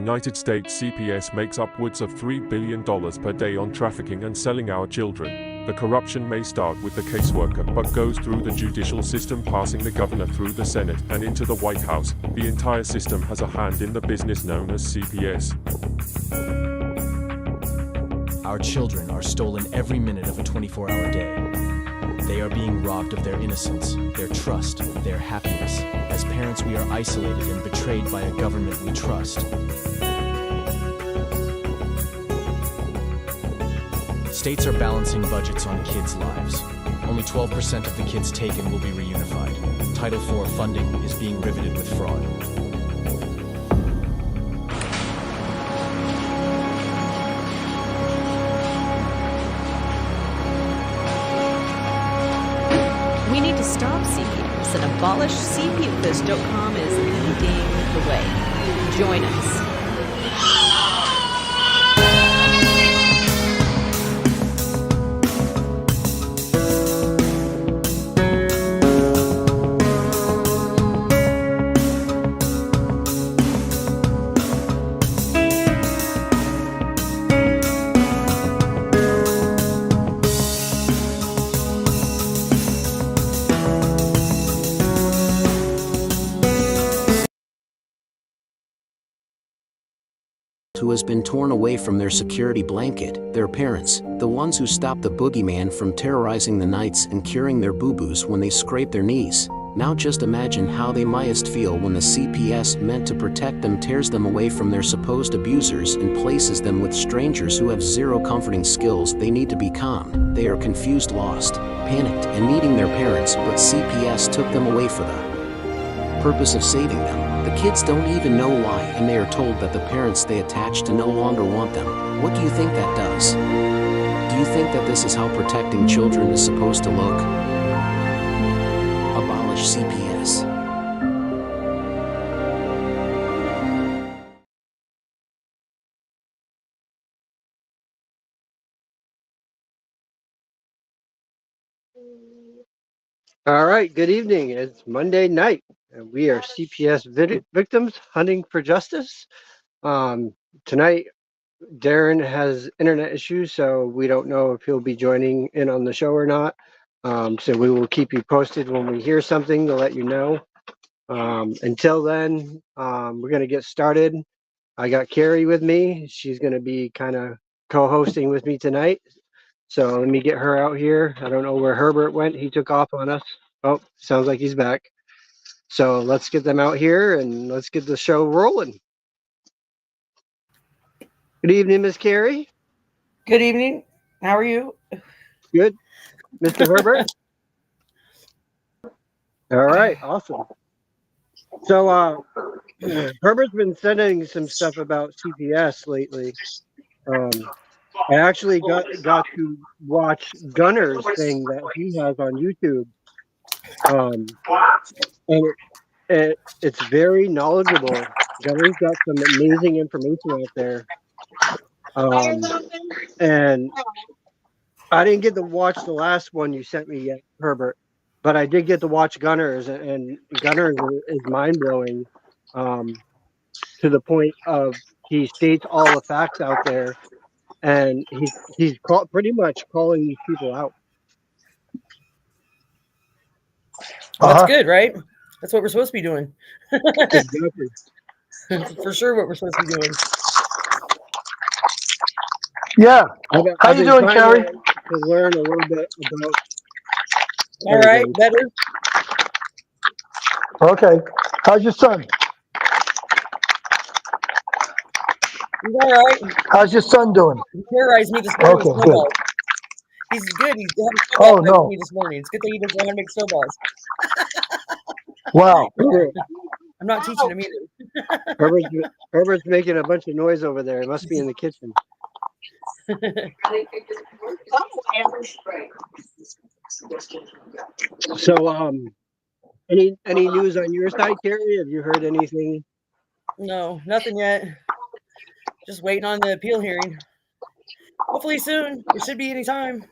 United States, CPS makes upwards of $3 billion per day on trafficking and selling our children. The corruption may start with the caseworker, but goes through the judicial system, passing the governor through the Senate and into the White House. The entire system has a hand in the business known as CPS. Our children are stolen every minute of a 24-hour day. They are being robbed of their innocence, their trust, their happiness. As parents, we are isolated and betrayed by a government we trust. States are balancing budgets on kids' lives. Only 12% of the kids taken will be reunified. Title IV funding is being riveted with fraud. We need to stop CPS and abolish CPS.com is leading the way. Join us. Who has been torn away from their security blanket, their parents, the ones who stopped the boogeyman from terrorizing the nights and curing their boo-boos when they scrape their knees. Now just imagine how they mightst feel when the CPS meant to protect them tears them away from their supposed abusers and places them with strangers who have zero comforting skills. They need to be calm. They are confused, lost, panicked, and needing their parents, but CPS took them away for the purpose of saving them. The kids don't even know why, and they are told that the parents they attach to no longer want them. What do you think that does? Do you think that this is how protecting children is supposed to look? Abolish CPS. All right, good evening. It's Monday night, and we are CPS Victims Hunting for Justice. Tonight, Darren has internet issues, so we don't know if he'll be joining in on the show or not. So we will keep you posted when we hear something to let you know. Until then, we're going to get started. I got Carrie with me. She's going to be kind of co-hosting with me tonight. So let me get her out here. I don't know where Herbert went. He took off on us. Oh, sounds like he's back. So let's get them out here and let's get the show rolling. Good evening, Miss Carrie. Good evening. How are you? Good. Mr. Herbert? All right, awesome. So Herbert's been sending some stuff about CPS lately. I actually got to watch Gunner's thing that he has on YouTube. And it's very knowledgeable. Gunner's got some amazing information out there. And I didn't get to watch the last one you sent me yet, Herbert, but I did get to watch Gunner's, and Gunner's is mind-blowing to the point of he states all the facts out there, and he's pretty much calling these people out. Well, that's good, right? That's what we're supposed to be doing. Exactly. For sure what we're supposed to be doing. Yeah. How you doing, Carrie? To learn a little bit about. All right, better. Okay. How's your son? He's all right. How's your son doing? He terrorized me this morning with Okay, snowballs. He's good. He's having snowballs with me this morning. It's good that he doesn't want to make snowballs. Wow. I'm not teaching him either. Herbert's making a bunch of noise over there. It must be in the kitchen. So, any news on your side, Carrie? Have you heard anything? No, nothing yet. Just waiting on the appeal hearing. Hopefully soon. It should be any time.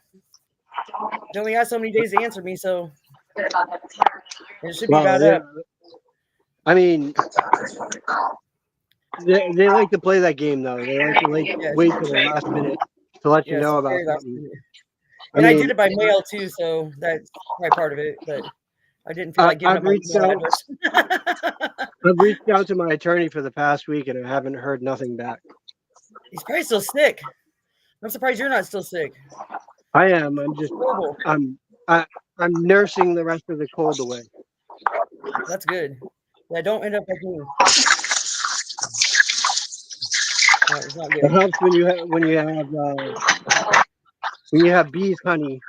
They only got so many days to answer me, so it should be about up. I mean, They like to play that game though. They like to Yes. wait till the last minute to let you Yes, know it's about very last something. minute. I And I mean, did it by mail too, so that's probably part of it. But I didn't feel like giving I've up my reached email out. address. I've reached out to my attorney for the past week and I haven't heard nothing back. He's probably still sick. I'm surprised you're not still sick. I am. I'm just. Horrible. I'm nursing the rest of the cold away. That's good. Yeah, don't end up like me. No, it's not It good. helps when you have bees honey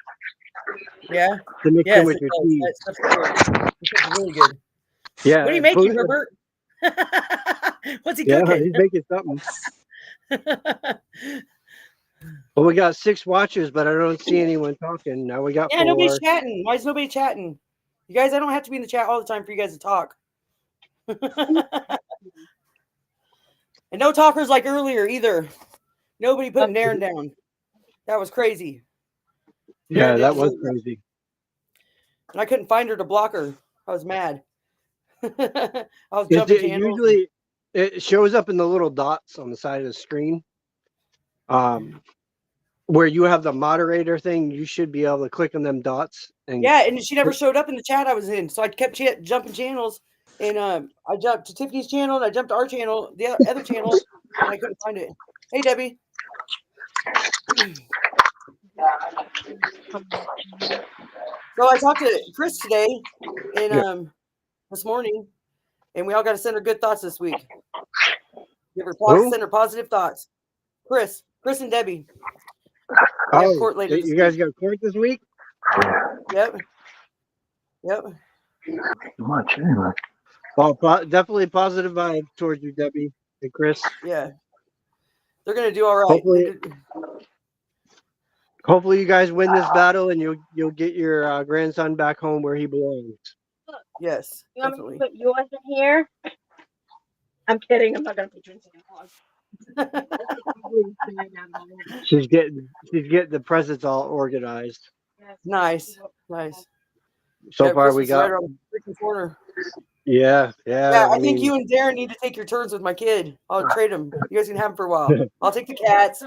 Yeah. to mix in Yes, with it your does. tea. That stuff's good. That stuff's really good. Yeah. What are you making, Herbert? What's he Yeah, cooking? he's making something. Well, we got 6 watchers, but I don't see anyone talking. Now we got Yeah, 4. nobody's chatting. Why is nobody chatting? You guys, I don't have to be in the chat all the time for you guys to talk. And no talkers like earlier either. Nobody putting Darren down. That was crazy. Yeah, Darren that didn't was do it. crazy. And I couldn't find her to block her. I was mad. I was jumping channels. Usually, it shows up in the little dots on the side of the screen. Where you have the moderator thing, you should be able to click on them dots. And yeah, and she never showed up in the chat I was in, so I kept jumping channels. And I jumped to Tiffany's channel, and I jumped to our channel, the other channel, and I couldn't find it. Hey, Debbie. So I talked to Chris today, and this morning, and we all got to send her good thoughts this week. Send her positive thoughts. Chris and Debbie. We have court later this you week. guys got court this week? Yep. Much anyway. Well, definitely positive vibe towards you, Debbie and Chris. Yeah. They're gonna do all right. Hopefully you guys win this battle and you'll get your grandson back home where he belongs. Yes. You want me to put yours in here? I'm kidding. I'm not gonna put yours in. She's getting the presents all organized. Nice. So far we got right around the freaking corner. Yeah. I think you and Darren need to take your turns with my kid. I'll trade him. You guys can have him for a while. I'll take the cats.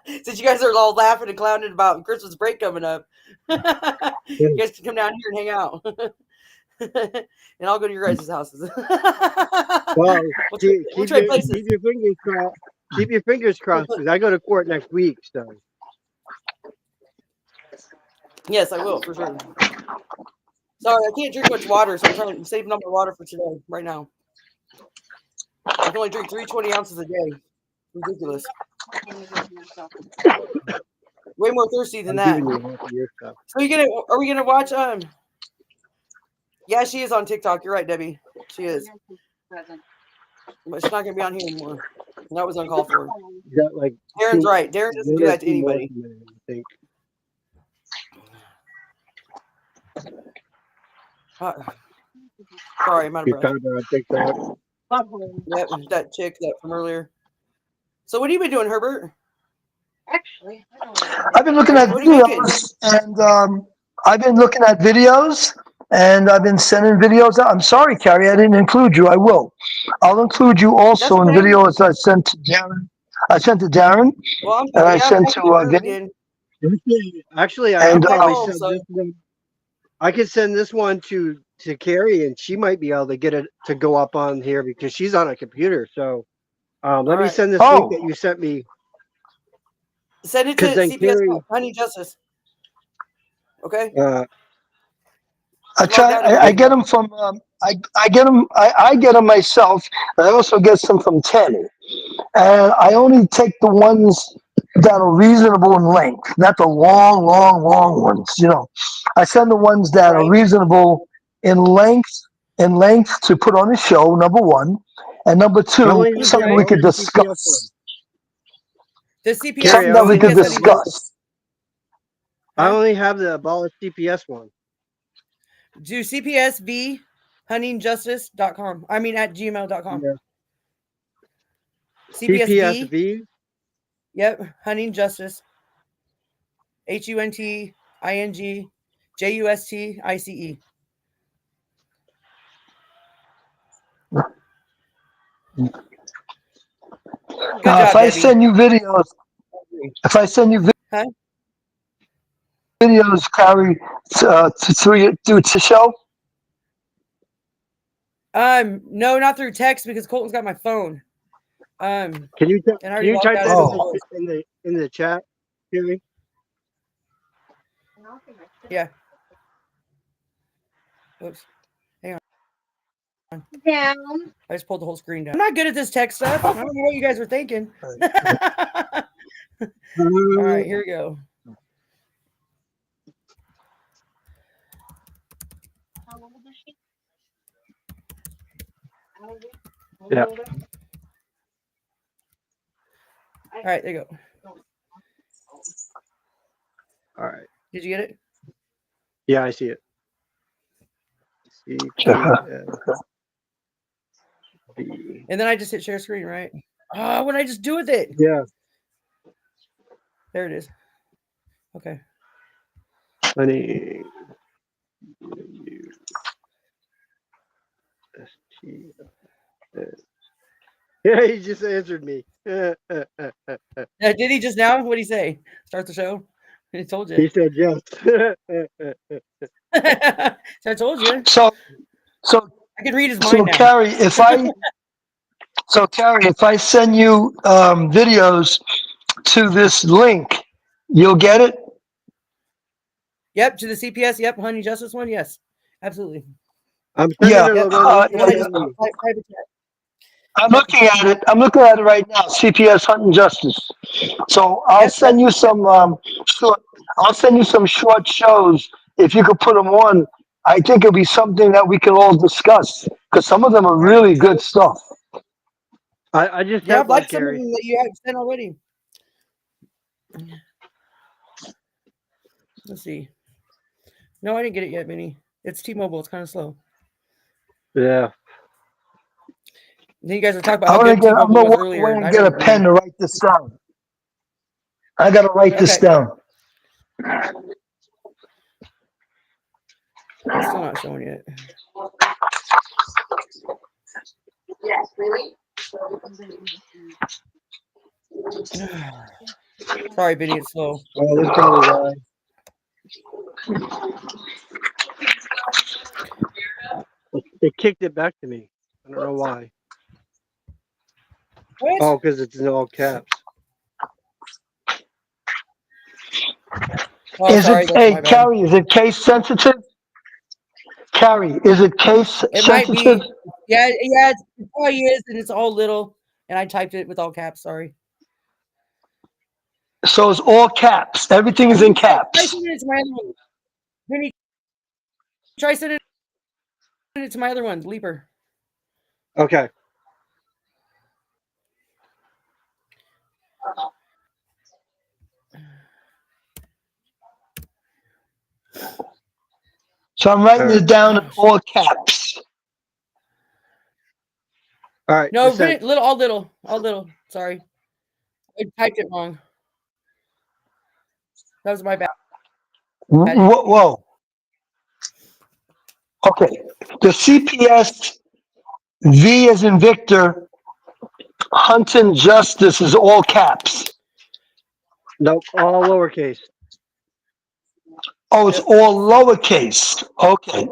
Since you guys are all laughing and clowning about Christmas break coming up. You guys can come down here and hang out. And I'll go to your guys' houses. Well, we'll trade places. Keep your fingers crossed. Keep your fingers crossed because I go to court next week. So. Yes, I will for sure. Sorry, I can't drink much water, so I'm saving up my water for today, right now. I can only drink 320 ounces a day. Ridiculous. Way more thirsty than that. So are we gonna watch Yeah, she is on TikTok. You're right, Debbie. She is. But she's not gonna be on here anymore. That was uncalled for. Darren's right. Darren doesn't do that to anybody. I think. Sorry, I'm out of breath. Yep, that chick from earlier. So what have you been doing, Herbert? Actually, I've been looking at videos, and I've been looking at videos, and I've been sending videos out. I'm sorry, Carrie, I didn't include you. I will. I'll include you also in videos I sent to Darren. Well, and I sent to Vinny. Actually, I could probably send this one. I could send this one to Carrie, and she might be able to get it to go up on here because she's on a computer. So let me send this link that you sent me. Send it to CPS Honey Justice. Okay. I get them from I get them myself. I also get some from Tammy, and I only take the ones that are reasonable in length, not the long ones. I send the ones that are reasonable in length to put on the show. Number one, and number two, something we could discuss. The CPS Something that we could discuss. I only have the abolish CPS one. Do CPSV honeyjustice.com. I mean at gmail.com. Yeah. CPSV. Yep. Hunting Justice. HUNTINGJUSTICE. Good job, if I Debbie. send you videos, if I send you Huh? videos, Carrie, through to show. No, not through text because Colton's got my phone. Can And I already logged type out that of Oh. in the chat, Huey? Yeah. Oops. Hang on. Down. I just pulled the whole screen down. I'm not good at this tech stuff. I don't know what you guys were thinking. All right, here we go. How old is she? How old is she? Yeah. All right, there you go. All right. Did you get it? Yeah, I see it. CPS. And then I just hit share screen, right? Oh, what did I just do with it? Yeah. There it is. Okay. Honey. Yeah, he just answered me. Did he just now? What did he say? Start the show? He told you. He said yes. So I told you. So I can read his mind now. Carrie, if I send you videos to this link, you'll get it. Yep, to the CPS. Yep, Honey Justice one. Yes, absolutely. I'm sending Yeah. it Yep. a And then I just private chat. I'm looking at it. I'm looking at it right now. CPS Hunting Justice. So I'll Yes, send you some short. I'll send you some short shows. If you could put them on, I think it'll be something that we can all discuss because some of them are really good stuff. I just Yeah, sent I've one, liked some of Carrie. them that you have sent already. Let's see. No, I didn't get it yet, Vinny. It's T-Mobile. It's kind of slow. Yeah. Then you guys were talking about how good I'm T-Mobile gonna was walk earlier. away And and I get a don't pen to write this down. I gotta write this Okay. down. It's still not showing yet. Yes, really? Sorry, Vinny. It's slow. Oh, that's probably why. It kicked it back to me. I don't know why. What? Oh, because it's in all caps. Oh, Is sorry. it, That's hey, my bad. Carrie, is it case sensitive? Carrie, is it case It might sensitive? be. Yeah, it probably is, and it's all little. And I typed it with all caps. Sorry. So it's all caps. Everything is in Try caps. sending it to my other one. Vinny, try sending it to my other one, Leaper. Okay. So I'm writing it down in all caps. All right. No, it's sent. Vinny, all little. Sorry. I typed it wrong. That was my bad. Whoa. Okay. The CPS V as in Victor, Hunting Justice is all caps. Nope. All lowercase. Oh, it's all lowercase. Okay.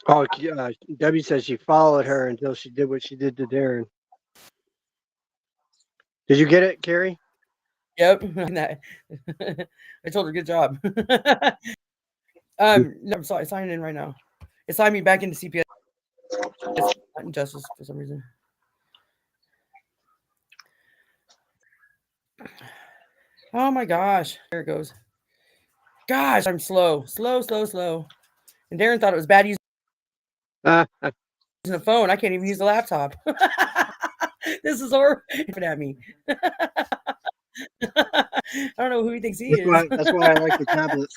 Oh, Debbie says she followed her until she did what she did to Darren. Did you get it, Carrie? Yep. I told her good job. No, I'm sorry, signing in right now. It signed me back into CPS Justice for some reason. Oh my gosh. There it goes. Gosh, I'm slow. And Darren thought it was bad using a phone. I can't even use the laptop. This is horrible at me. I don't know who he thinks he is. That's why I like the tablet.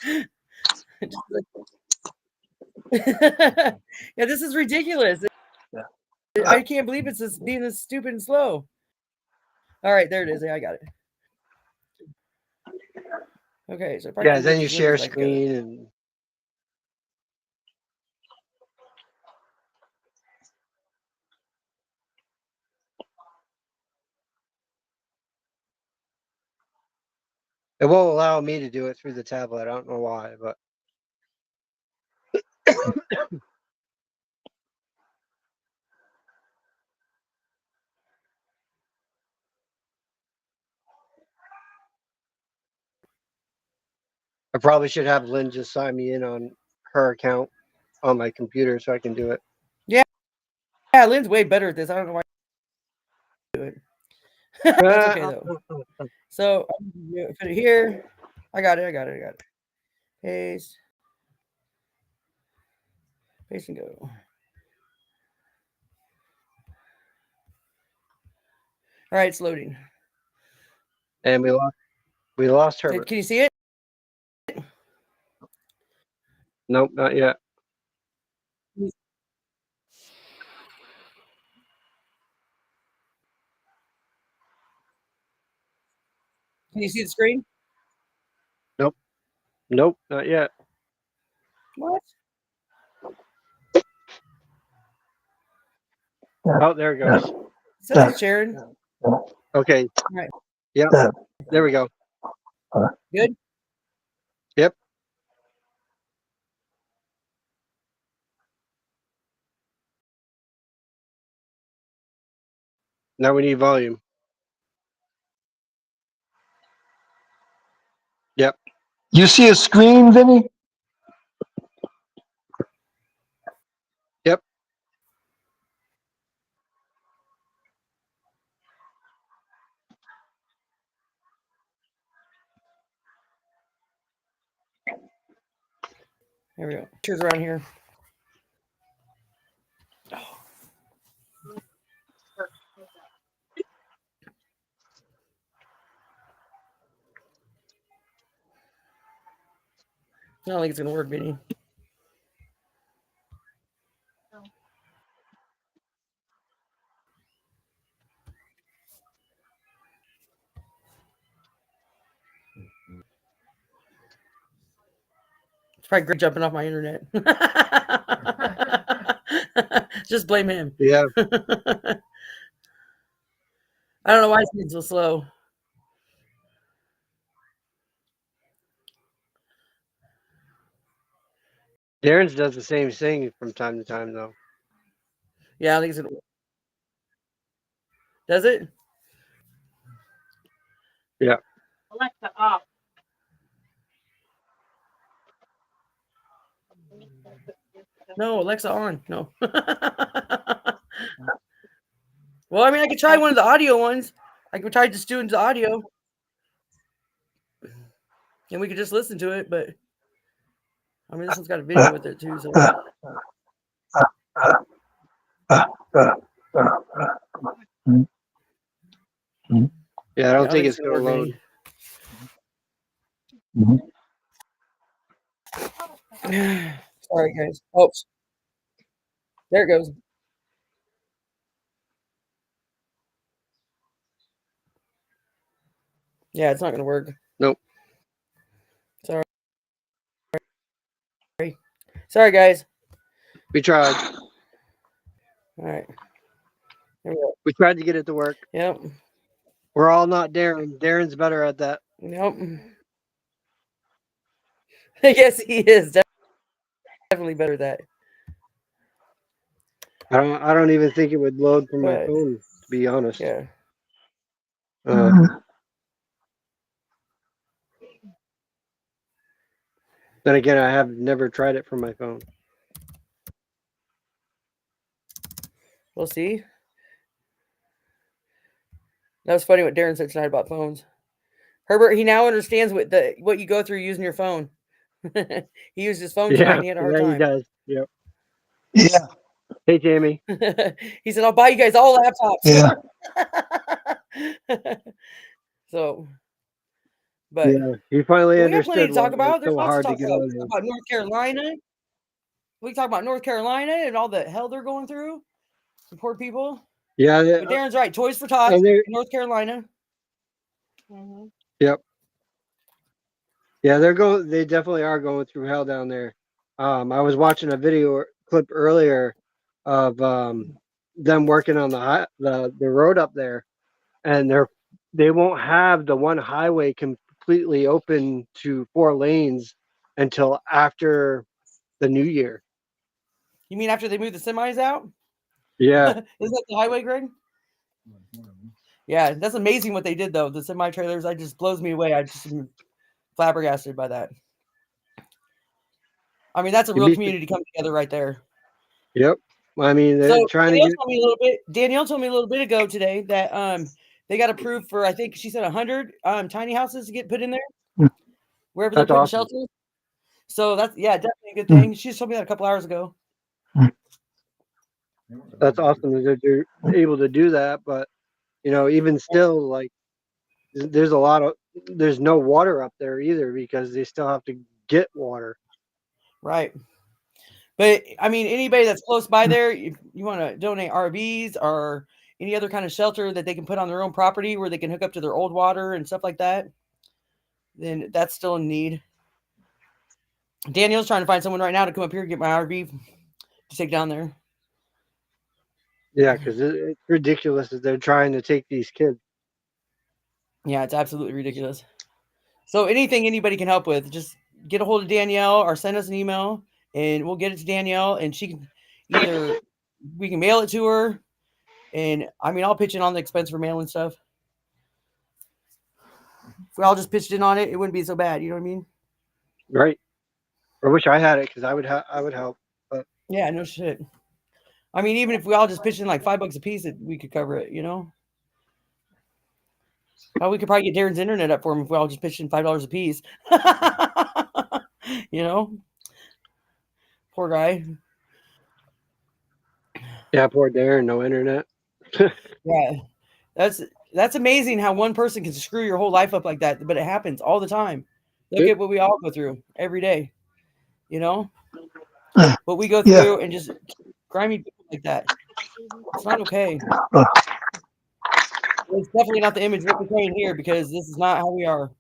Yeah, this is ridiculous. I can't believe it's being this stupid and slow. All right, there it is. Yeah, I got it. Okay, so probably Yeah, can then get you these share lenses back together. screen and it won't allow me to do it through the tablet. I don't know why, but I probably should have Lynn just sign me in on her account on my computer so I can do it. Yeah, Lynn's way better at this. I don't know why I do it. That's okay though. So I'm gonna put it here. I got it. Paste. Paste and go. All right, it's loading. And we lost Herbert. Can you see it? Nope, not yet. Can you see the screen? Nope, not yet. What? Oh, there it goes. It says it's sharing. Okay. Right. Yep. There we go. Good. Yep. Now we need volume. Yep. You see a screen, Vinny? Yep. There we go. Pictures around here. I don't think it's gonna work, Vinny. It's probably great jumping off my internet. Just blame him. Yeah. I don't know why it's being so slow. Darren's does the same thing from time to time, though. Yeah, I think it's gonna. Does it? Yeah. Alexa off. No, Alexa on. No. Well, I mean, I could try one of the audio ones. I could try just doing the audio, and we could just listen to it. But I mean, this one's got a video with it too. So Yeah, I don't think it's it's gonna load. Sorry, guys. Oops. There it goes. Yeah, it's not gonna work. Nope. Sorry, guys. We tried. All right. Here we go. We tried to get it to work. Yep. We're all not Darren. Darren's better at that. Nope. Yes, he is definitely better at that. I don't even think it would load from my But, phone, to be honest. yeah. Then again, I have never tried it from my phone. We'll see. That was funny what Darren said tonight about phones. Herbert, he now understands what you go through using your phone. He used his phone tonight and he had a hard time. He does. Yep. Yeah. Hey, Jamie. He said, I'll buy you guys all laptops. Yeah. So, but yeah, he finally we got plenty understood to talk why about. it's There's so lots hard to to talk get about. on here. About North Carolina. We talk about North Carolina and all the hell they're going through. The poor people. Yeah. But Darren's right. Toys for Tots in North Carolina. Yep. Yeah, they definitely are going through hell down there. I was watching a video clip earlier of them working on the road up there, and they won't have the one highway completely open to 4 lanes until after the new year. You mean after they move the semis out? Yeah, Is that the highway, Greg? Yeah, that's amazing what they did though. The semi trailers, I just blows me away. I just am flabbergasted by that. I mean, that's a you'd real be, community coming together right there. yep. I mean, So they're trying to Danielle told me a little bit ago today that they got approved for, I think she said 100 tiny houses to get put in there wherever they're That's putting awesome. shelters. So that's definitely a good thing. She just told me that a couple hours ago. That's awesome that they're able to do that. But even still, like there's no water up there either because they still have to get water. Right. But I mean, anybody that's close by there, if you want to donate RVs or any other kind of shelter that they can put on their own property where they can hook up to their old water and stuff like that, then that's still in need. Daniel's trying to find someone right now to come up here and get my RV to take down there. Yeah, because it's ridiculous that they're trying to take these kids. Yeah, it's absolutely ridiculous. So anything anybody can help with, just get a hold of Danielle or send us an email and we'll get it to Danielle and she can we can mail it to her. And I mean, I'll pitch in on the expense for mailing stuff. If we all just pitched in on it, it wouldn't be so bad. You know what I mean? Right. I wish I had it because I would help. But Yeah, no shit. I mean, even if we all just pitched in like $5 a piece, we could cover it, Oh, we could probably get Darren's internet up for him if we all just pitched in $5 a piece. Poor guy. yeah, poor Darren, no internet. Yeah, that's amazing how one person can screw your whole life up like that, but it happens all the time. Look at what we all go through every day, what we go Yeah. through and just grimy people like that. It's not okay. It's definitely not the image we're portraying here because this is not how we are.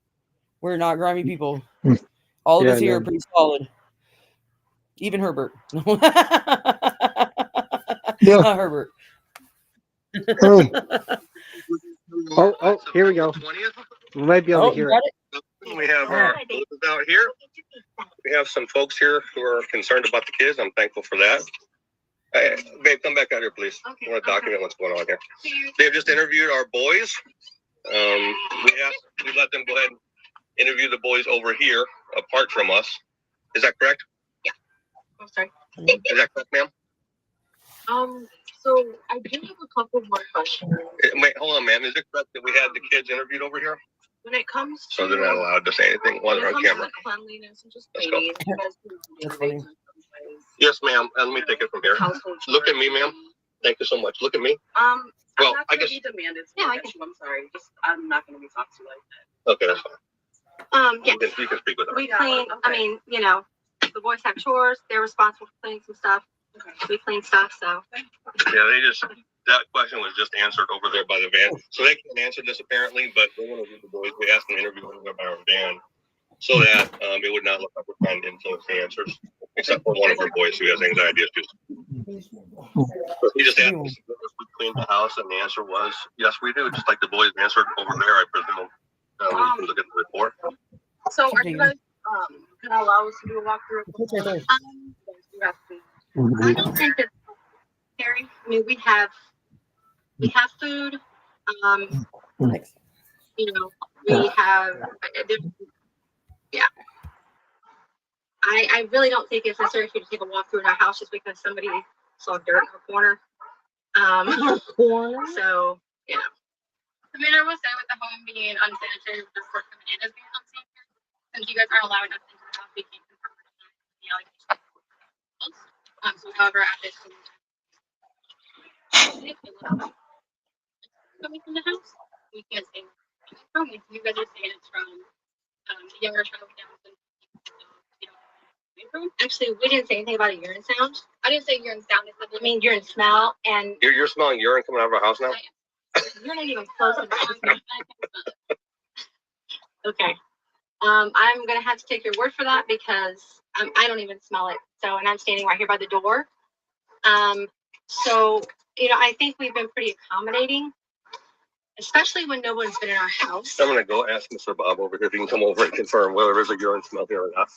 We're not grimy people. All of us here are pretty solid. Even Herbert. Yeah. Not Herbert. Hey. Oh, here we go. We might be able to You hear got it. it? We have our booths out here. We have some folks here who are concerned about the kids. I'm thankful for that. Hey, babe, come back out here, please. I want to document what's going on here. They've just interviewed our boys. We let them go ahead and interview the boys over here, apart from us. Is that correct? Yeah. I'm sorry. Is that correct, ma'am? So I do have a couple more questions. Wait, hold on, ma'am. Is it correct that we had the kids interviewed over here? When it comes to So they're not allowed to say anything while they're on camera. the cleanliness and just Let's go. cleaning, you guys That's can funny. Yes, ma'am. Let me take it from here. household Look at chores. me, ma'am. Thank you so much. Look at me. Well, Well, I'm not I gonna guess- be demanded to Yeah, I look at you. I'm sorry. I'm not gonna be talked to like that. Okay, that's fine. Yeah, You can speak with her. we clean, I mean, the boys have chores, they're responsible for cleaning some stuff. We clean stuff, so. Yeah, that question was just answered over there by the van. So they can't answer this apparently, but they want to do the boys. We asked them to interview over there by our van so that it would not look like we're trying to influence the answers, except for one of our boys who has anxiety issues. So he just asked us if we cleaned the house, and the answer was, yes, we do, just like the boys answered over there, I presume. You can look at the report. So are you guys gonna allow us to do a walkthrough? It's right there. You have to- I don't think it's scary. I mean, we have food, Thanks. we have, yeah. I really don't think it's necessary for you to take a walk through our house just because somebody saw dirt in the corner. So, yeah. I mean, I will say with the home being unsanitary, with the sport coming in as being unsanitary, since you guys aren't allowing us into the house, we can't confirm the allegations. So, however, at this point, coming from the house, we can't say from. You guys are saying it's from the younger child down to Actually, we didn't say anything about a urine sound. I didn't say urine sound. I mean, urine smell, and You're smelling urine coming out of our house now? you're not even close enough. Okay. I'm gonna have to take your word for that because I don't even smell it. So, and I'm standing right here by the door. So, I think we've been pretty accommodating, especially when no one's been in our house. I'm gonna go ask Mr. Bob over here if he can come over and confirm whether there's a urine smell here or not.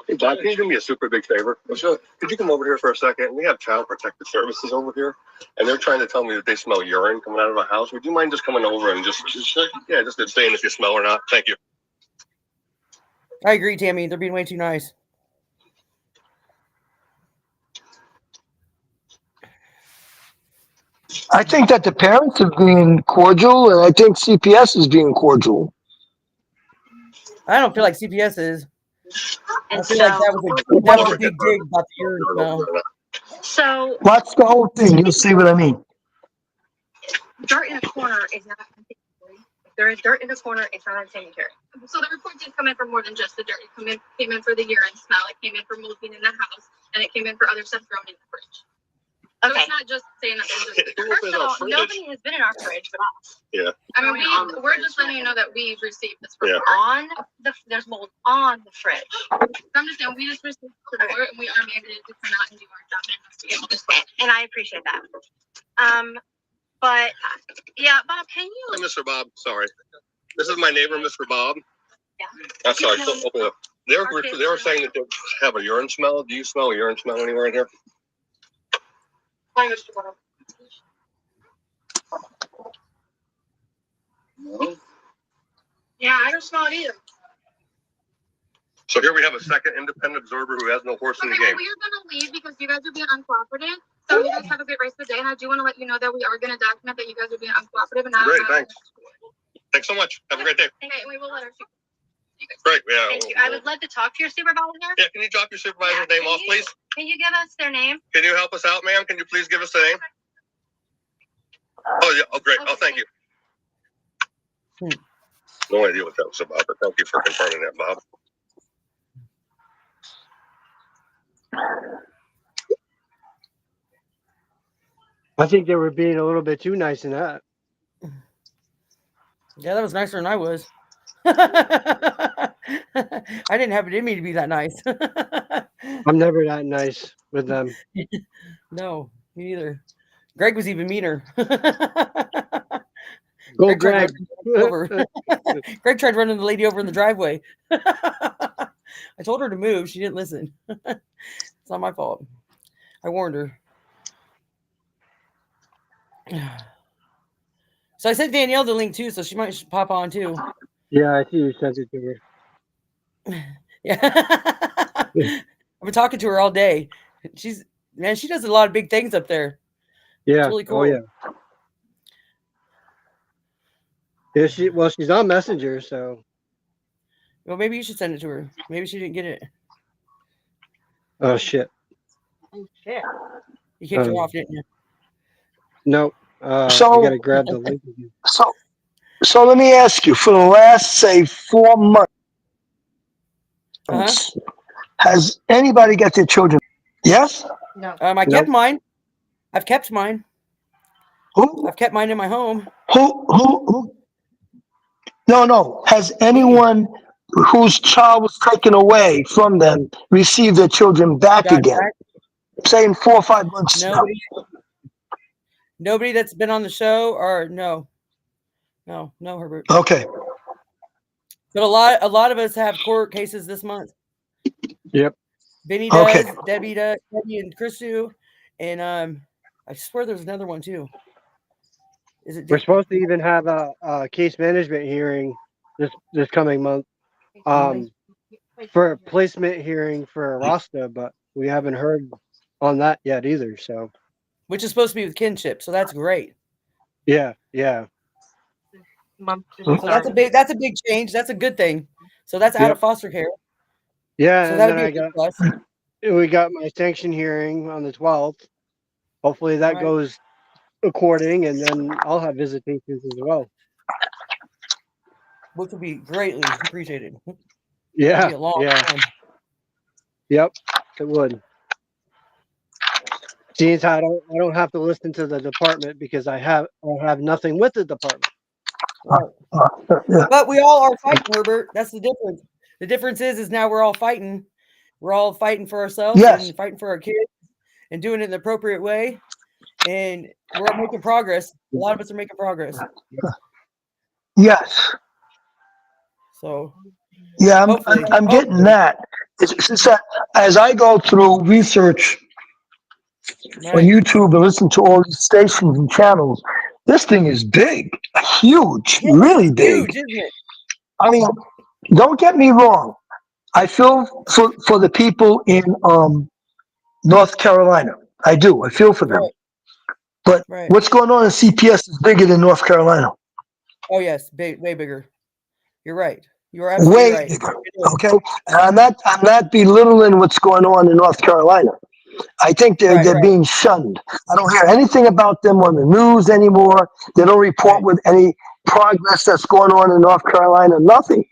Hey Bob, can you do me a super big favor? Sure. Could you come over here for a second? We have Child Protective Services over here, and they're trying to tell me that they smell urine coming out of my house. Would you mind just coming over and just saying if you smell or not? Thank you. I agree, Tammy. They're being way too nice. I think that the parents are being cordial, and I think CPS is being cordial. I don't feel like CPS is. I And feel like that was a big dig about the urine smell. So Watch the whole thing. You'll see what I mean. dirt in a corner is not unsanitary. If there is dirt in a corner, it's not unsanitary. So the report did come in for more than just the dirt. It came in for the urine smell. It came in for mold being in the house, and it came in for other stuff thrown in the fridge. So it's not just saying that there's just, first of all, nobody has been in our fridge but us. Yeah. I mean, we're just letting you know that we've received this report. There's mold on the fridge. So I'm just saying, we just received the report, and we are mandated to come out and do our job and investigate all this. And I appreciate that. But yeah, Bob, can you? Hey, Mr. Bob, sorry. This is my neighbor, Mr. Bob. Yeah. I'm sorry. They were saying that they have a urine smell. Do you smell a urine smell anywhere in here? Hi, Mr. Bob. No. Yeah, I don't smell it either. So here we have a second independent observer who has no horse in the game. We are going to leave because you guys are being uncooperative. So you guys have a great rest of the day, and I do want to let you know that we are going to document that you guys are being uncooperative. And Great, thanks. Thanks so much. Have a great day. Okay, we will let her. Great, yeah. Thank you. I would love to talk to your supervisor. Yeah, can you drop your supervisor's name off, please? Can you give us their name? Can you help us out, ma'am? Can you please give us the name? Oh, yeah. Oh, great. Oh, thank you. No idea what that was about, but thank you for confirming that, Bob. I think they were being a little bit too nice in that. Yeah, that was nicer than I was. I didn't have it in me to be that nice. I'm never that nice with them. No, me neither. Greg was even meaner. Go, Greg. Greg tried running the lady over in the driveway. I told her to move. She didn't listen. It's not my fault. I warned her. So I sent Danielle the link too, so she might pop on too. Yeah, I see you sent it to her. Yeah. I've been talking to her all day. She does a lot of big things up there. Yeah. It's really cool. Oh yeah. Yeah, she's on Messenger, so. Well, maybe you should send it to her. Maybe she didn't get it. Oh shit. Oh shit. You kicked her off, didn't you? No. So I gotta grab the link again. So let me ask you, for the last, say, 4 months, has anybody got their children? Yes? No. I kept mine. I've kept mine. Who? I've kept mine in my home. Who? No. Has anyone whose child was taken away from them received their children back again? Say in 4 or 5 months now. Nobody that's been on the show, or no, Herbert. Okay. But a lot of us have court cases this month. Yep. Vinny does, Debbie does, Debbie and Chris do, and I swear there's another one too. Is it? We're supposed to even have a case management hearing this coming month, for a placement hearing for Rasta, but we haven't heard on that yet either. So. Which is supposed to be with kinship, so that's great. Yeah. So that's a big change. That's a good thing. So that's out of foster care. Yeah, so and that'll then be a plus. We got my sanction hearing on the 12th. Hopefully that goes according, and then I'll have visitations as well. which would be greatly appreciated. Yeah, It'd be a long time. Yep, it would. Seeing how I don't have to listen to the department because I have nothing with the department. Right. But we all are fighting, Herbert. That's the difference. The difference is now we're all fighting. We're all fighting for ourselves and fighting for our kids and doing it in the appropriate way. And we're all making progress. A lot of us are making progress. Yes. So yeah, I'm getting that. It's that as I go through research on YouTube and listen to all these stations and channels, this thing is big, huge, really big. Huge, isn't it? I mean, don't get me wrong. I feel for the people in North Carolina. I do. I feel for them. But what's going on in CPS is bigger than North Carolina. Oh yes, way bigger. You're right. You are absolutely right. Bigger. Okay, and I'm not belittling what's going on in North Carolina. I think they're being shunned. I don't hear anything about them on the news anymore. They don't report with any progress that's going on in North Carolina. Nothing.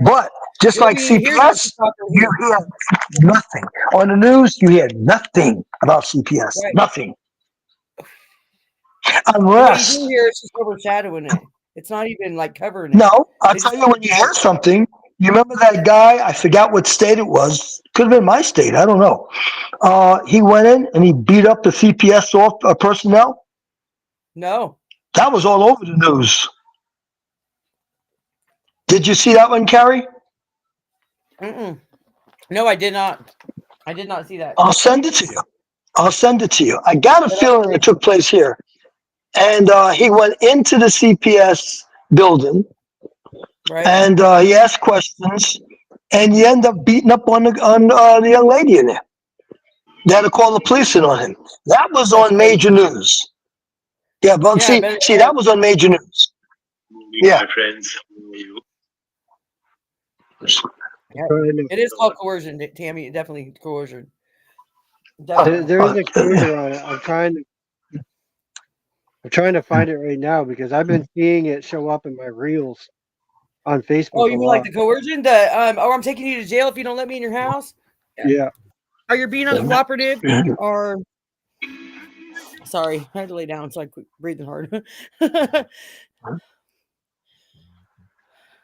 But just like CPS, you hear nothing on the news. You hear nothing about CPS. Nothing. Unless what you do here is just overshadowing it. It's not even like covering it. No, I'll tell you when you hear something. You remember that guy? I forgot what state it was. Could have been my state. I don't know. He went in and he beat up the CPS personnel. No. That was all over the news. Did you see that one, Carrie? No, I did not. I did not see that. I'll send it to you. I got a feeling it took place here. And he went into the CPS building. And he asked questions, and he ended up beating up on the young lady in there. They had to call the police in on him. That was on major news. Yeah, but see, that was on major news. Yeah. My friends. It is called coercion, Tammy. Definitely coercion. There is a coercion on it. I'm trying to find it right now because I've been seeing it show up in my reels on Facebook. Oh, you mean like the coercion? Or I'm taking you to jail if you don't let me in your house? Yeah. Or you're being uncooperative? Or sorry, I had to lay down so I quit breathing hard.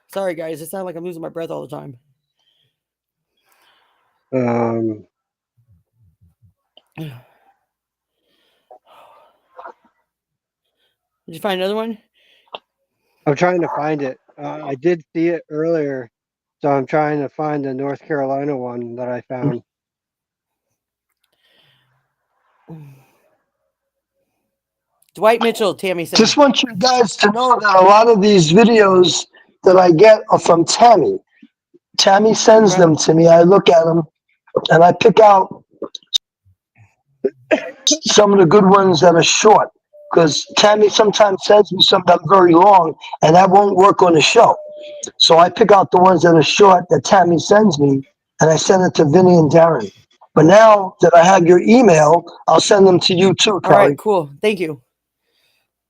Sorry, guys. It sounds like I'm losing my breath all the time. Did you find another one? I'm trying to find it. I did see it earlier, so I'm trying to find the North Carolina one that I found. Dwight Mitchell, Tammy said. Just want you guys to know that a lot of these videos that I get are from Tammy. Tammy sends them to me. I look at them, and I pick out some of the good ones that are short. Because Tammy sometimes sends me something very long, and that won't work on the show. So I pick out the ones that are short that Tammy sends me, and I send it to Vinny and Darren. But now that I have your email, I'll send them to you too, Carrie. All right, cool. Thank you.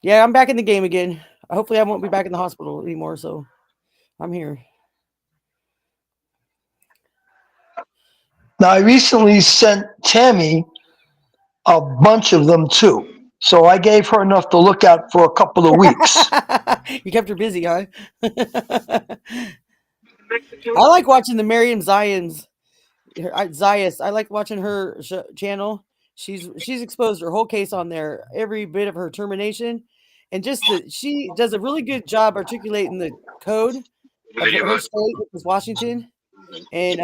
Yeah, I'm back in the game again. Hopefully I won't be back in the hospital anymore, so I'm here. Now, I recently sent Tammy a bunch of them too. So I gave her enough to look at for a couple of weeks. You kept her busy, huh? I like watching the Miriam Zayas. I like watching her channel. She's exposed her whole case on there, every bit of her termination, and she does a really good job articulating the code of her state, which is Washington, and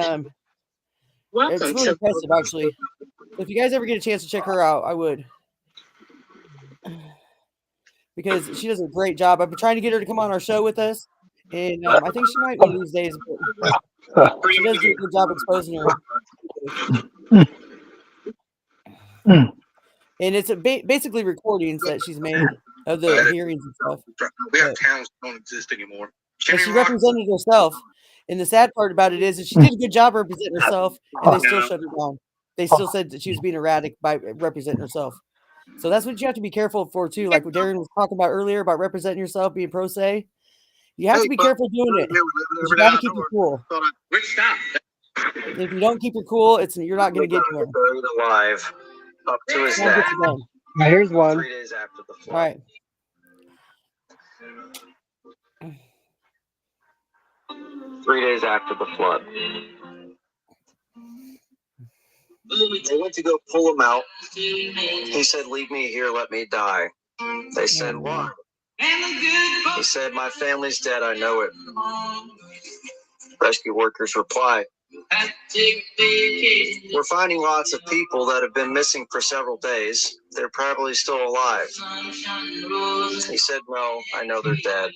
it's really impressive actually. So if you guys ever get a chance to check her out, I would. Because she does a great job. I've been trying to get her to come on our show with us, and I think she might be these days. But she does do a good job exposing her. And it's basically recordings that she's made of the hearings and stuff. We have towns that don't exist anymore. But she represented herself. And the sad part about it is that she did a good job representing herself, and they still shut her down. They still said that she was being erratic by representing herself. So that's what you have to be careful for too. Like what Darren was talking about earlier about representing yourself, being pro se. You have to be careful doing it. You got to keep your cool. Rich, stop. If you don't keep your cool, you're not going to get to him. Buried alive up to his Mom neck. gets it done. Now here's one. 3 days after the flood. All right. 3 days after the flood. They went to go pull him out. He said, "Leave me here, let me die." They said, "Why?" He said, "My family's dead, I know it." Rescue workers reply, "We're finding lots of people that have been missing for several days. They're probably still alive." He said, "No, I know they're dead."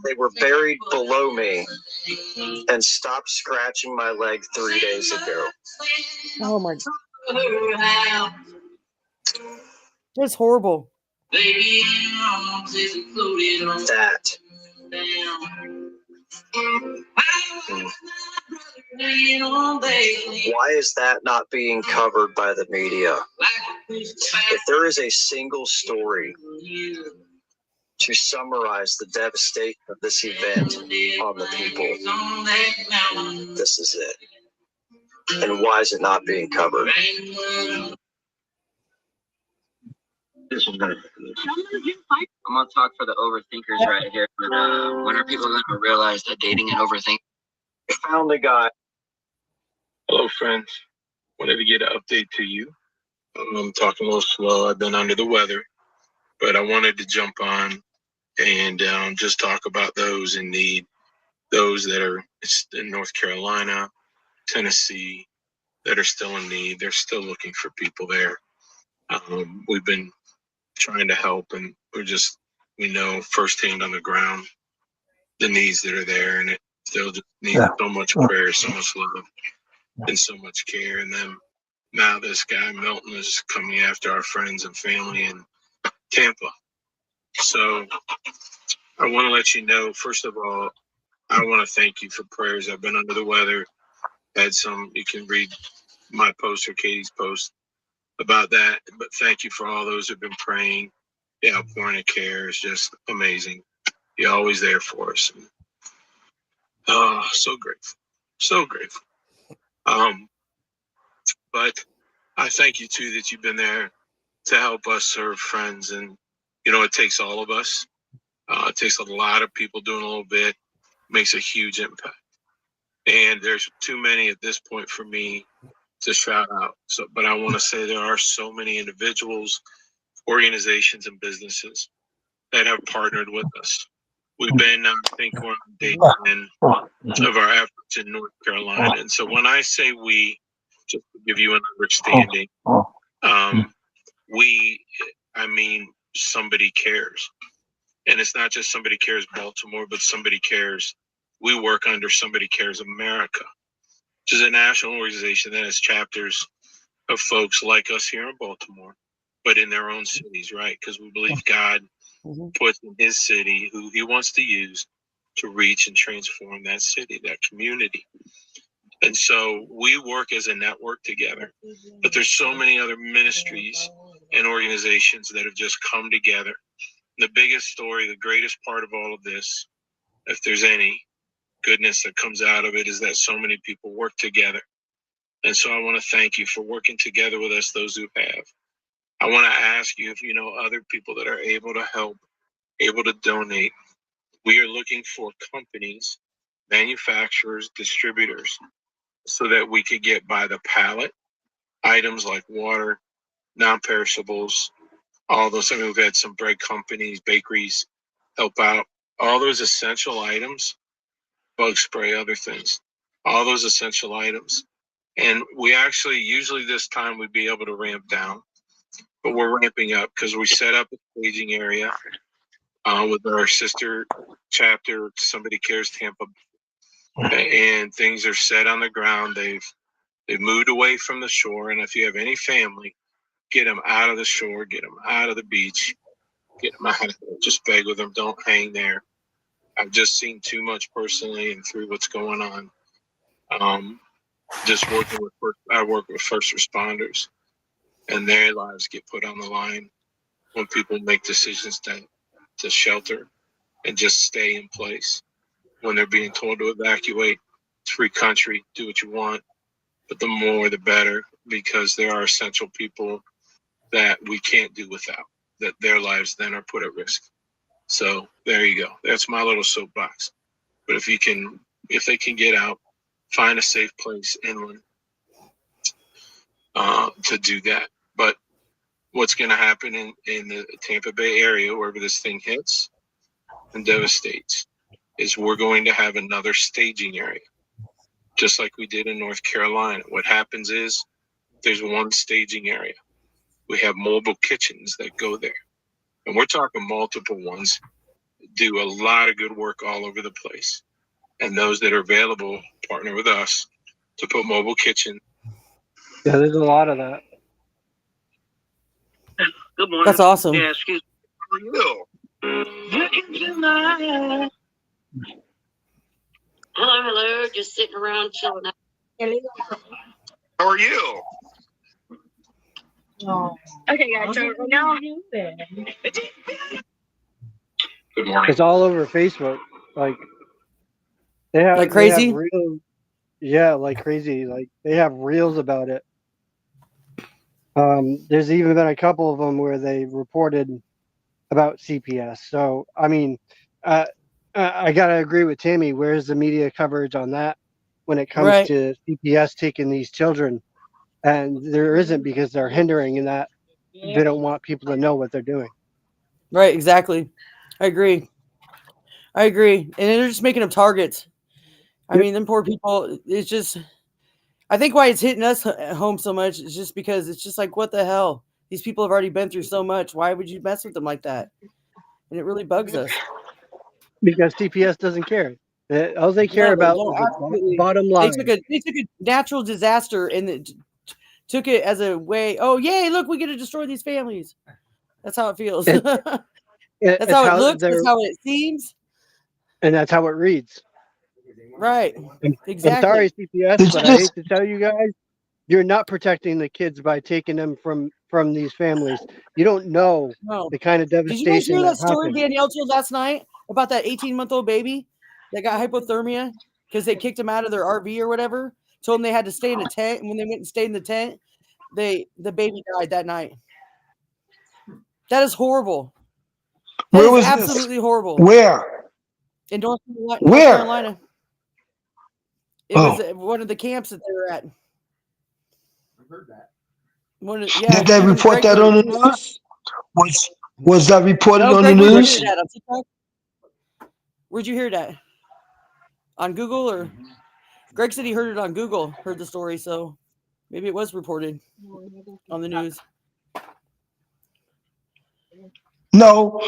They were buried below me and stopped scratching my leg 3 days ago. Oh my. That's horrible. That. Why is that not being covered by the media? If there is a single story to summarize the devastation of this event on the people, this is it. And why is it not being covered? I'm gonna talk for the overthinkers right here, but when are people gonna realize that dating and overthinking? I found a guy. Hello, friends. Wanted to get an update to you. I'm talking a little slow. I've been under the weather, but I wanted to jump on and just talk about those in need, those that are in North Carolina, Tennessee, that are still in need. They're still looking for people there. We've been trying to help, and we know firsthand on the ground the needs that are there, and it still just needs so much prayer, so much love, and so much care. And then now this guy Milton is coming after our friends and family in Tampa. So I want to let you know, first of all, I want to thank you for prayers. I've been under the weather. Had some, you can read my post or Katie's post about that. But thank you for all those who've been praying. The outpouring of care is just amazing. You're always there for us. And, so grateful. So grateful. But I thank you too that you've been there to help us serve friends. And, it takes all of us. It takes a lot of people doing a little bit, makes a huge impact. And there's too many at this point for me to shout out. But I want to say there are so many individuals, organizations, and businesses that have partnered with us. We've been, I think, we're on day 10 of our efforts in North Carolina. And so when I say we, just to give you an understanding, I mean somebody cares. And it's not just Somebody Cares Baltimore, but Somebody Cares. We work under Somebody Cares America, which is a national organization that has chapters of folks like us here in Baltimore, but in their own cities, right? Because we believe God puts in his city who he wants to use to reach and transform that city, that community. And so we work as a network together, but there's so many other ministries and organizations that have just come together. The biggest story, the greatest part of all of this, if there's any goodness that comes out of it, is that so many people work together. And so I want to thank you for working together with us, those who have. I want to ask you if you know other people that are able to help, able to donate. We are looking for companies, manufacturers, distributors, so that we could get by the pallet items like water, non-perishables, all those. I mean, we've had some bread companies, bakeries help out. All those essential items, bug spray, other things, all those essential items. And we actually, usually this time we'd be able to ramp down, but we're ramping up because we set up a staging area with our sister chapter, Somebody Cares Tampa, and things are set on the ground. They've moved away from the shore, and if you have any family, get them out of the shore, get them out of the beach, get them out of there. Just beg with them, don't hang there. I've just seen too much personally and through what's going on. I work with first responders, and their lives get put on the line. when people make decisions to shelter and just stay in place. When they're being told to evacuate, it's free country, do what you want, but the more the better, because there are essential people that we can't do without, that their lives then are put at risk. So there you go. That's my little soapbox. But if they can get out, find a safe place inland to do that. But what's going to happen in the Tampa Bay area, wherever this thing hits and devastates, is we're going to have another staging area, just like we did in North Carolina. What happens is there's one staging area. We have mobile kitchens that go there. And we're talking multiple ones, do a lot of good work all over the place. And those that are available partner with us to put mobile kitchen. Yeah, there's a lot of that. Good morning. That's awesome. Yeah, excuse me. Hello. Just sitting around chilling out. How are you? Okay, guys. So now, Good morning. It's all over Facebook. Like they have like crazy. They have reels, yeah, like crazy. Like they have reels about it. There's even been a couple of them where they reported about CPS. So I mean, I gotta agree with Tammy. Where's the media coverage on that when it comes Right. to CPS taking these children? And there isn't, because they're hindering in that they don't want people to know what they're doing. Right, exactly. I agree. And they're just making them targets. I mean, them poor people, it's just, I think why it's hitting us home so much is just because it's just like, what the hell? These people have already been through so much. Why would you mess with them like that? And it really bugs us. Because CPS doesn't care. All they care about is the bottom line. They took a natural disaster and took it as a way, oh, yay, look, we get to destroy these families. That's how it feels. That's how it looks. That's how it seems. And that's how it reads. Right. Exactly. I'm sorry, CPS, but I hate to tell you guys, you're not protecting the kids by taking them from these families. You don't know the kind of devastation. Did you guys hear that story happened. Danielle told last night about that 18-month-old baby that got hypothermia because they kicked him out of their RV or whatever? Told them they had to stay in a tent, and when they went and stayed in the tent, the baby died that night. That is horrible. That is absolutely horrible. Where? In North Where? Carolina. It was one of the camps that they were at. I've heard that. Did they report that on the news? Was that reported on the news? Where'd you hear that? On Google or? Greg said he heard it on Google, heard the story, so maybe it was reported on the news. No,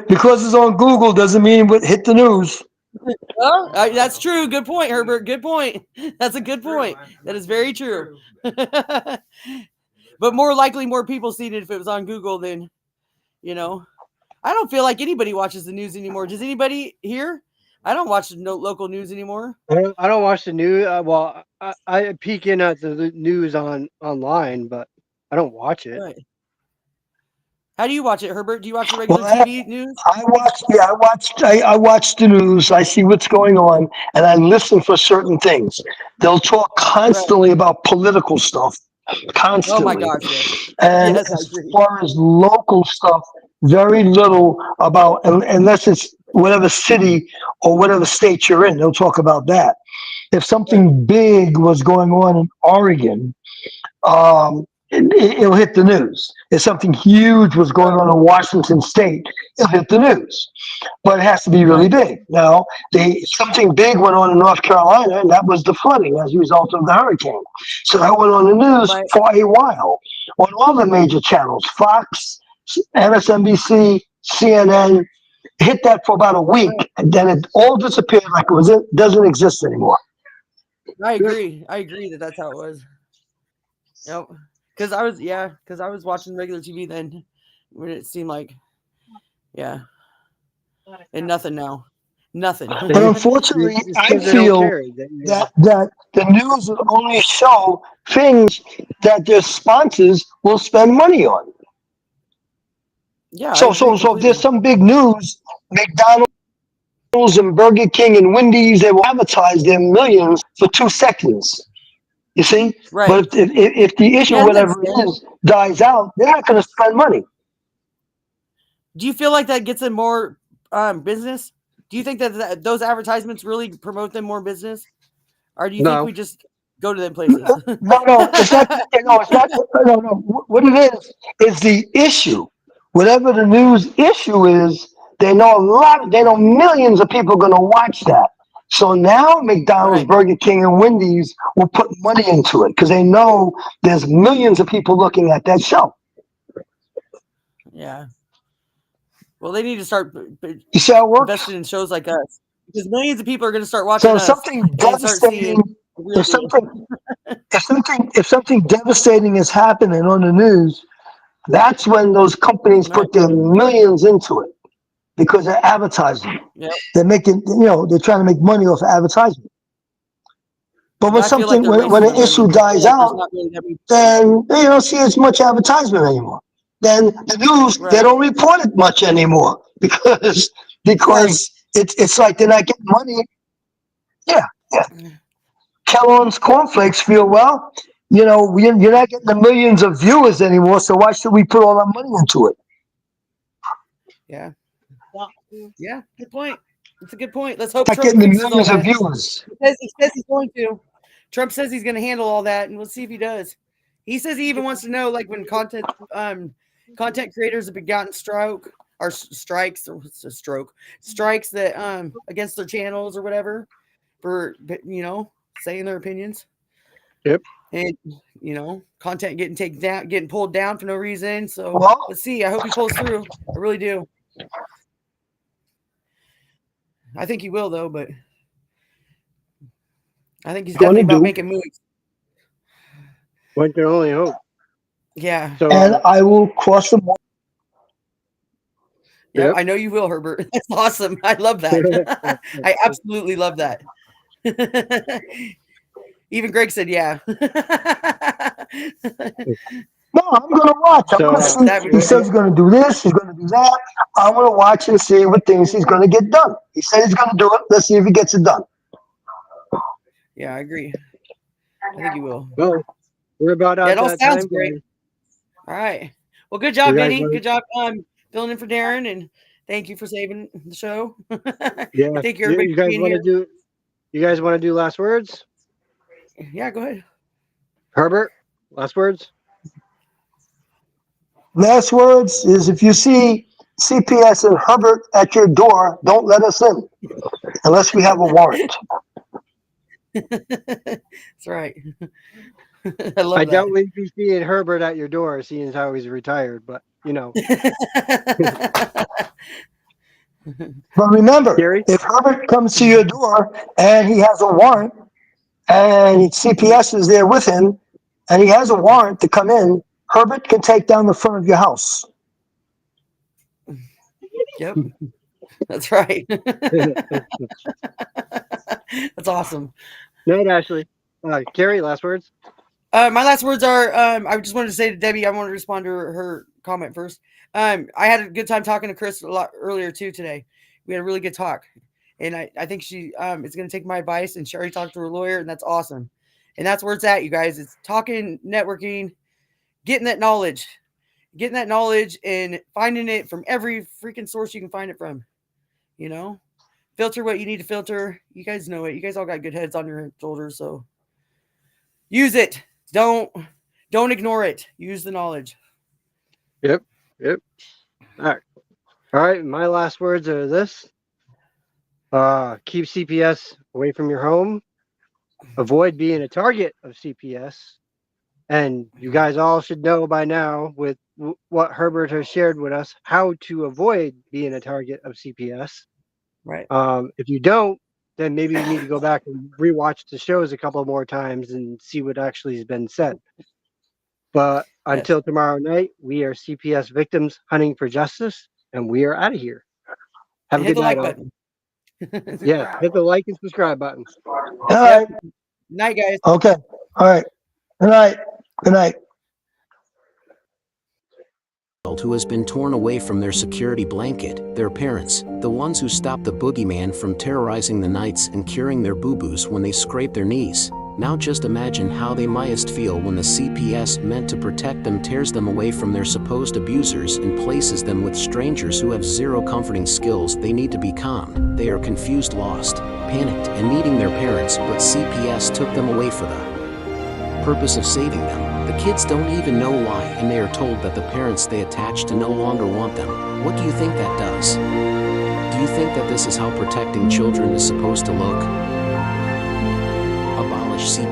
because it's on Google doesn't mean it would hit the news. Well, that's true. Good point, Herbert. Good point. That's a good point. That is very true. But more likely, more people seen it if it was on Google than, I don't feel like anybody watches the news anymore. Does anybody here? I don't watch the local news anymore. I don't watch the news. Well, I peek in at the news online, but I don't watch it. Right. How do you watch it, Herbert? Do you watch the regular TV news? I watch the news. I see what's going on, and I listen for certain things. They'll talk constantly about political stuff, constantly. Oh my gosh! Yes. And Yes, as far as local stuff, very little about, unless it's whatever city or whatever state you're in. They'll talk about that. If something big was going on in Oregon, it'll hit the news. If something huge was going on in Washington State, it'll hit the news. But it has to be really big. Now, something big went on in North Carolina, and that was the flooding as a result of the hurricane. So that went on the news for a while on all the major channels, Fox, MSNBC, CNN. Hit that for about a week, and then it all disappeared like it doesn't exist anymore. I agree. That's how it was. Yep. Because I was watching regular TV then when it seemed like, and nothing now. Nothing. But unfortunately, I feel that the news will only show things that their sponsors will spend money on. Yeah, I So agree if there's completely. some big news, McDonald's, Yeah, I agree so if completely. there's some big news, McDonald's and Burger King and Wendy's, they will advertise their millions for 2 seconds. You see? Right. But if the issue, Yeah, it makes whatever it sense. is, dies out, they're not going to spend money. Do you feel like that gets them more business? Do you think that those advertisements really promote them more business? Or do you think No. we just go to them places? No, it's not. No, it's not. No. What it is the issue. Whatever the news issue is, they know millions of people are going to watch that. So now McDonald's, Right. Burger King, and Wendy's will put money into it because they know there's millions of people looking at that show. Yeah. Well, they need to start You see how it works? investing in shows like us because millions of people are going to start watching So if us something and start seeing devastating, the real deal. if something devastating is happening on the news, that's when those companies Right. put their millions into it because they're advertising. Yep. They're making, they're trying to make money off of advertising. But when I feel like they're when wasting an their money. issue I feel dies like there's out, not really that many. then you don't see as much advertisement anymore. Then the news, they Right. don't report it much anymore because Right. it's like they're not getting money. Yeah. Kellogg's cornflakes feel well. You're not getting the millions of viewers anymore, so why should we put all our money into it? Yeah. Yeah. Good point. That's a good point. Let's hope Not Trump getting the fixes all millions of that. viewers. He says he's going to. Trump says he's going to handle all that, and we'll see if he does. He says he even wants to know, like, when content creators have been gotten strikes, or what's a stroke, strikes that against their channels or whatever for saying their opinions. Yep. And content getting pulled down for no reason. So Well, let's see. I hope he pulls through. I really do. I think he will, though, but I think he's definitely about making moves. One can only hope. Yeah. So, and I will cross the border. Yep, I know you will, Herbert. That's awesome. I love that. I absolutely love that. Even Greg said, yeah. No, I'm going to watch. I'm So, going to see. He says he's going to do this. He's going to do that. I'm going to watch and see what things he's going to get done. He said he's going to do it. Let's see if he gets it done. Yeah, I agree. I think he will. Well, we're about out it all that sounds time, great. guys. All right. Well, good job, You guys Vinny. wanna- Good job filling in for Darren, and thank you for saving the show. Yeah. And thank you, everybody, You for guys being want here. to do? You guys want to do last words? Yeah, go ahead. Herbert, last words. Last words is if you see CPS and Herbert at your door, don't let us in unless we have a warrant. That's right. I love I that. doubt we'd be seeing Herbert at your door, seeing as how he's retired. But But remember, Gary? if Herbert comes to your door and he has a warrant and CPS is there with him and he has a warrant to come in, Herbert can take down the front of your house. Yep. That's right. That's awesome. Night, Ashley. Gary, last words. My last words are I just wanted to say to Debbie, I want to respond to her comment first. I had a good time talking to Chris a lot earlier too today. We had a really good talk. And I think she is going to take my advice, and she already talked to her lawyer, and that's awesome. And that's where it's at, you guys. It's talking, networking, getting that knowledge and finding it from every freaking source you can find it from. Filter what you need to filter. You guys know it. You guys all got good heads on your shoulders, so use it. Don't ignore it. Use the knowledge. Yep. All right. My last words are this. Keep CPS away from your home. Avoid being a target of CPS. And you guys all should know by now, with what Herbert has shared with us, how to avoid being a target of CPS. Right. If you don't, then maybe you need to go back and rewatch the shows a couple more times and see what actually has been said. But until tomorrow night, we are CPS Victims Hunting for Justice, and we are out of here. Have a good night, all. Yeah, hit the like and subscribe button. All right. Night, guys. Okay. All right. Good night. Good night. who has been torn away from their security blanket, their parents, the ones who stop the boogeyman from terrorizing the nights and curing their boo-boos when they scrape their knees. Now just imagine how they mightest feel when the CPS meant to protect them tears them away from their supposed abusers and places them with strangers who have zero comforting skills. They need to be calm. They are confused, lost, panicked, and needing their parents, but CPS took them away for the purpose of saving them. The kids don't even know why, and they are told that the parents they attach to no longer want them. What do you think that does? Do you think that this is how protecting children is supposed to look? Abolish CPS.